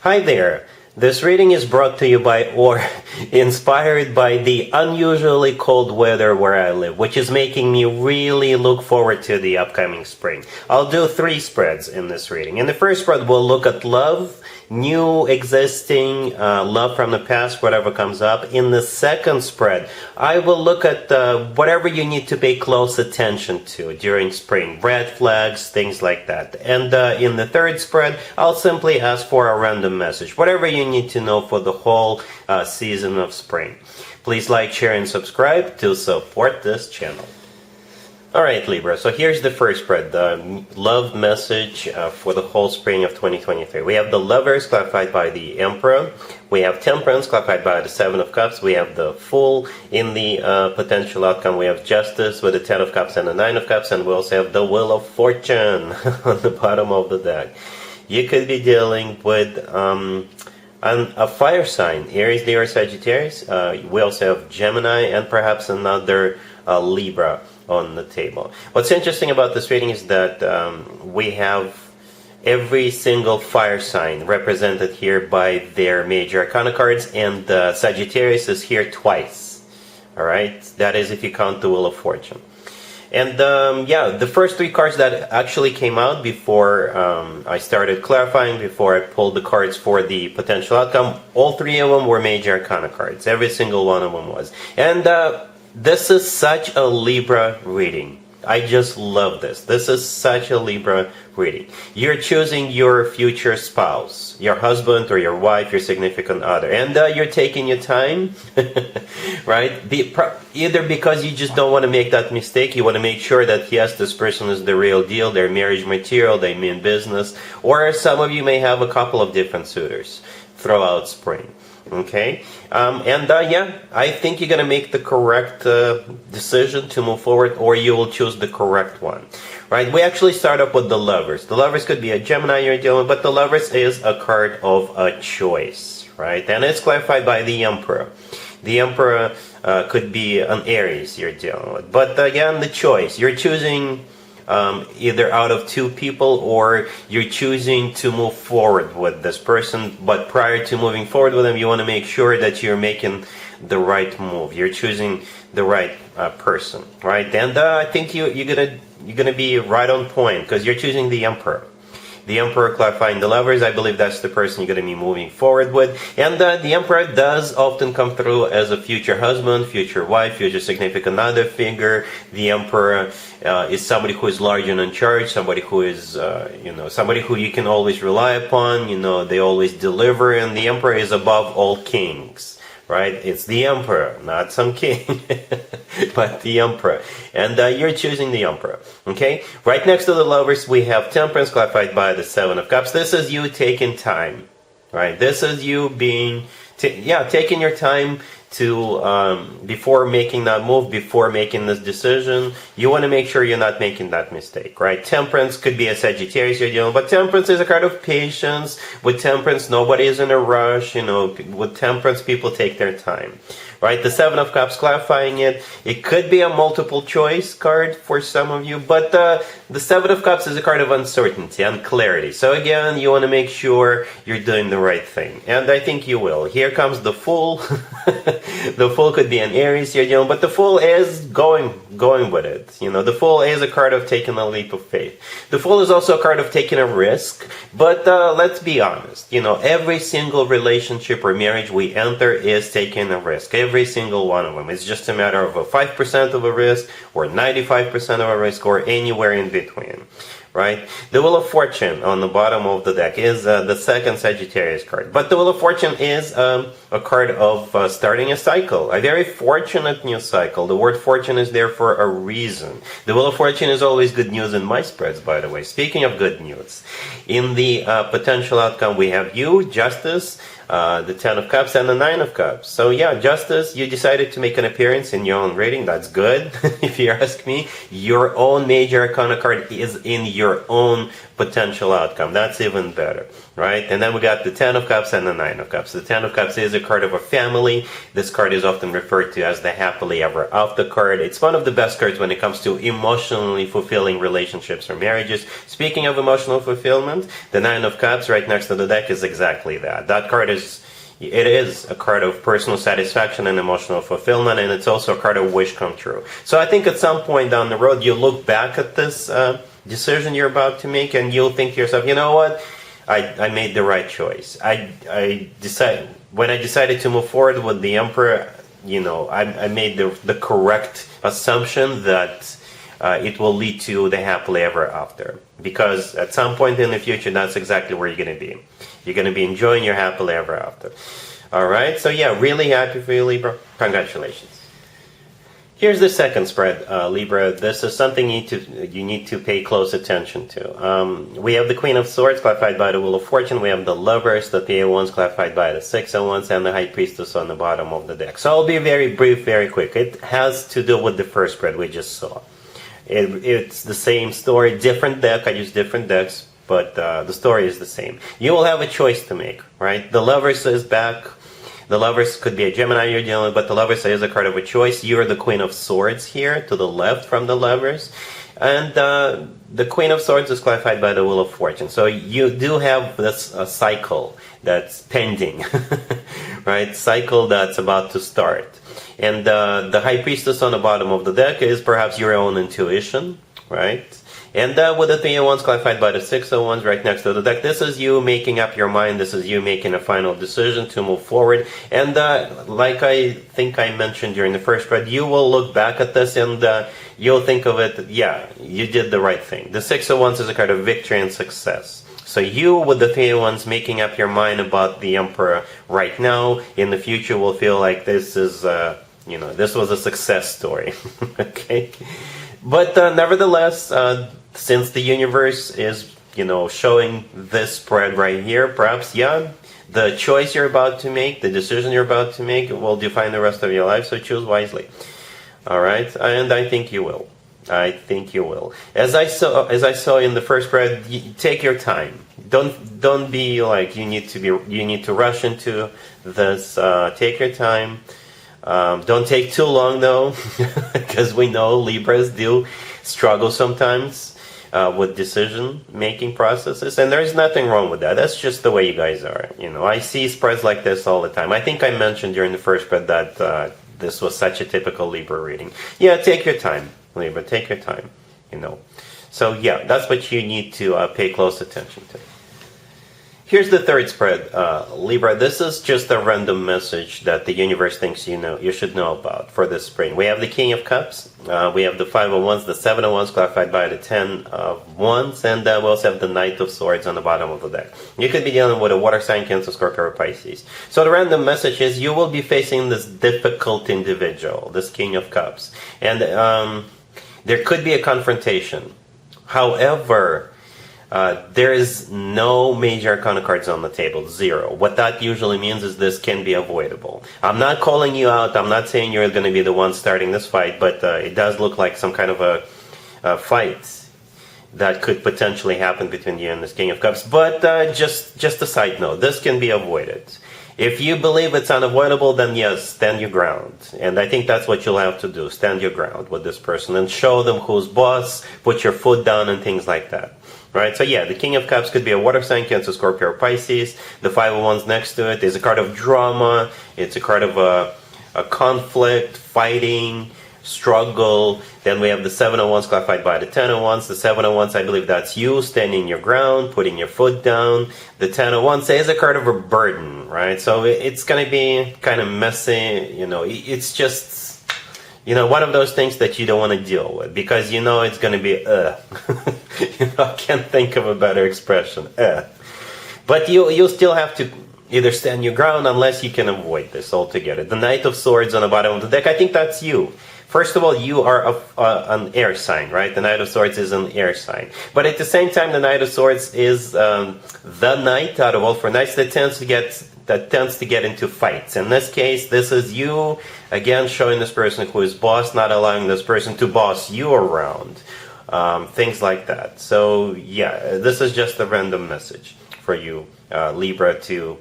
Hi there. This reading is brought to you by or inspired by the unusually cold weather where I live, which is making me really look forward to the upcoming spring. I'll do 3 spreads in this reading. In the first spread, we'll look at love, new, existing, love from the past, whatever comes up. In the second spread, I will look at whatever you need to pay close attention to during spring, red flags, things like that. And in the third spread, I'll simply ask for a random message, whatever you need to know for the whole season of spring. Please like, share, and subscribe to support this channel. Alright, Libra, so here's the first spread, the love message for the whole spring of 2023. We have the Lovers clarified by the Emperor. We have Temperance clarified by the Seven of Cups. We have the Fool in the potential outcome. We have Justice with the Ten of Cups and the Nine of Cups. And we also have the Wheel of Fortune on the bottom of the deck. You could be dealing with a fire sign, Aries, Leo, or Sagittarius. We also have Gemini and perhaps another Libra on the table. What's interesting about this reading is that we have every single fire sign represented here by their major arcana cards, and Sagittarius is here twice. Alright, that is if you count the Wheel of Fortune. And yeah, the first 3 cards that actually came out before I started clarifying, before I pulled the cards for the potential outcome, all 3 of them were major arcana cards. Every single one of them was. And this is such a Libra reading. I just love this. This is such a Libra reading. You're choosing your future spouse, your husband or your wife, your significant other, and you're taking your time, right? Either because you just don't want to make that mistake, you want to make sure that yes, this person is the real deal, they're marriage material, they mean business, or some of you may have a couple of different suitors throughout spring. Okay, yeah, I think you're gonna make the correct decision to move forward, or you will choose the correct one, right? We actually start up with the Lovers. The Lovers could be a Gemini you're dealing with, but the Lovers is a card of a choice, right? And it's clarified by the Emperor. The Emperor could be an Aries you're dealing with, but again, the choice. You're choosing either out of 2 people, or you're choosing to move forward with this person, but prior to moving forward with them, you want to make sure that you're making the right move. You're choosing the right person, right? And I think you're gonna be right on point because you're choosing the Emperor. The Emperor clarifying the Lovers, I believe that's the person you're going to be moving forward with. And the Emperor does often come through as a future husband, future wife, future significant other figure. The Emperor is somebody who is large and in charge, somebody who is, somebody who you can always rely upon. They always deliver, and the Emperor is above all kings. Right? It's the Emperor, not some king, but the Emperor. And you're choosing the Emperor. Okay? Right next to the Lovers, we have Temperance, clarified by the Seven of Cups. This is you taking time. Right? This is you being, taking your time to, before making that move, before making this decision. You want to make sure you're not making that mistake, right? Temperance could be a Sagittarius you're dealing with, but Temperance is a card of patience. With Temperance, nobody is in a rush. With Temperance, people take their time, right? The Seven of Cups clarifying it. It could be a multiple choice card for some of you, but the Seven of Cups is a card of uncertainty and clarity. So again, you want to make sure you're doing the right thing, and I think you will. Here comes the Fool. The Fool could be an Aries you're dealing, but the Fool is going with it. The Fool is a card of taking a leap of faith. The Fool is also a card of taking a risk, but let's be honest. Every single relationship or marriage we enter is taking a risk. Every single one of them. It's just a matter of a 5% of a risk, or 95% of a risk, or anywhere in between. Right? The Wheel of Fortune on the bottom of the deck is the second Sagittarius card. But the Wheel of Fortune is a card of starting a cycle, a very fortunate new cycle. The word fortune is there for a reason. The Wheel of Fortune is always good news in my spreads, by the way. Speaking of good news, in the potential outcome, we have you, Justice, the Ten of Cups and the Nine of Cups. So yeah, Justice, you decided to make an appearance in your own reading. That's good. If you ask me, your own major arcana card is in your own potential outcome. That's even better, right? And then we got the Ten of Cups and the Nine of Cups. The Ten of Cups is a card of a family. This card is often referred to as the happily ever after card. It's one of the best cards when it comes to emotionally fulfilling relationships or marriages. Speaking of emotional fulfillment, the Nine of Cups right next to the deck is exactly that. That card is a card of personal satisfaction and emotional fulfillment, and it's also a card of wish come true. So I think at some point down the road, you look back at this decision you're about to make, and you'll think to yourself, you know what? I made the right choice. When I decided to move forward with the Emperor, I made the correct assumption that it will lead to the happily ever after. Because at some point in the future, that's exactly where you're going to be. You're going to be enjoying your happily ever after. Alright, so yeah, really happy for you, Libra. Congratulations. Here's the second spread, Libra. This is something you need to pay close attention to. We have the Queen of Swords clarified by the Wheel of Fortune. We have the Lovers, the Page of Wands clarified by the Six of Wands, and the High Priestess on the bottom of the deck. So I'll be very brief, very quick. It has to do with the first spread we just saw. It's the same story, different deck. I use different decks, but the story is the same. You will have a choice to make, right? The Lovers is back. The Lovers could be a Gemini you're dealing with, but the Lovers is a card of a choice. You're the Queen of Swords here, to the left from the Lovers. And the Queen of Swords is clarified by the Wheel of Fortune. So you do have this cycle that's pending, right? Cycle that's about to start. And the High Priestess on the bottom of the deck is perhaps your own intuition, right? And with the Three of Wands clarified by the Six of Wands right next to the deck, this is you making up your mind. This is you making a final decision to move forward. And like I think I mentioned during the first spread, you will look back at this and you'll think of it, yeah, you did the right thing. The Six of Wands is a card of victory and success. So you, with the Three of Wands, making up your mind about the Emperor right now, in the future will feel like this is, this was a success story. Okay? But nevertheless, since the universe is, showing this spread right here, perhaps, yeah, the choice you're about to make, the decision you're about to make will define the rest of your life, so choose wisely. All right? And I think you will. I think you will. As I saw in the first spread, take your time. Don't be like you need to rush into this. Take your time. Don't take too long though, because we know Libras do struggle sometimes with decision-making processes, and there's nothing wrong with that. That's just the way you guys are. I see spreads like this all the time. I think I mentioned during the first spread that this was such a typical Libra reading. Yeah, take your time, Libra. Take your time. So yeah, that's what you need to pay close attention to. Here's the third spread, Libra. This is just a random message that the universe thinks you should know about for this spring. We have the King of Cups, we have the Five of Wands, the Seven of Wands clarified by the Ten of Wands, and we also have the Knight of Swords on the bottom of the deck. You could be dealing with a water sign, Cancer, Scorpio, or Pisces. So the random message is you will be facing this difficult individual, this King of Cups, and there could be a confrontation. However, there is no major arcana cards on the table, zero. What that usually means is this can be avoidable. I'm not calling you out, I'm not saying you're going to be the one starting this fight, but it does look like some kind of a fight that could potentially happen between you and this King of Cups. But just a side note, this can be avoided. If you believe it's unavoidable, then yes, stand your ground. And I think that's what you'll have to do, stand your ground with this person and show them who's boss, put your foot down and things like that. Right, so yeah, the King of Cups could be a water sign, Cancer, Scorpio, or Pisces. The Five of Wands next to it is a card of drama. It's a card of a conflict, fighting, struggle. Then we have the Seven of Wands clarified by the Ten of Wands. The Seven of Wands, I believe that's you standing your ground, putting your foot down. The Ten of Wands is a card of a burden, right? So it's going to be kind of messy. It's just one of those things that you don't want to deal with because it's going to be I can't think of a better expression. But you'll still have to either stand your ground unless you can avoid this altogether. The Knight of Swords on the bottom of the deck, I think that's you. First of all, you are an air sign, right? The Knight of Swords is an air sign. But at the same time, the Knight of Swords is the knight out of all four knights that tends to get into fights. In this case, this is you, again, showing this person who is boss, not allowing this person to boss you around. Things like that. So, yeah, this is just a random message for you, Libra, to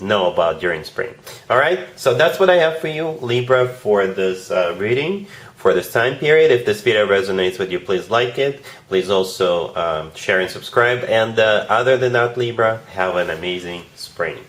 know about during spring. Alright, so that's what I have for you, Libra, for this reading, for this time period. If this video resonates with you, please like it. Please also share and subscribe. And other than that, Libra, have an amazing spring.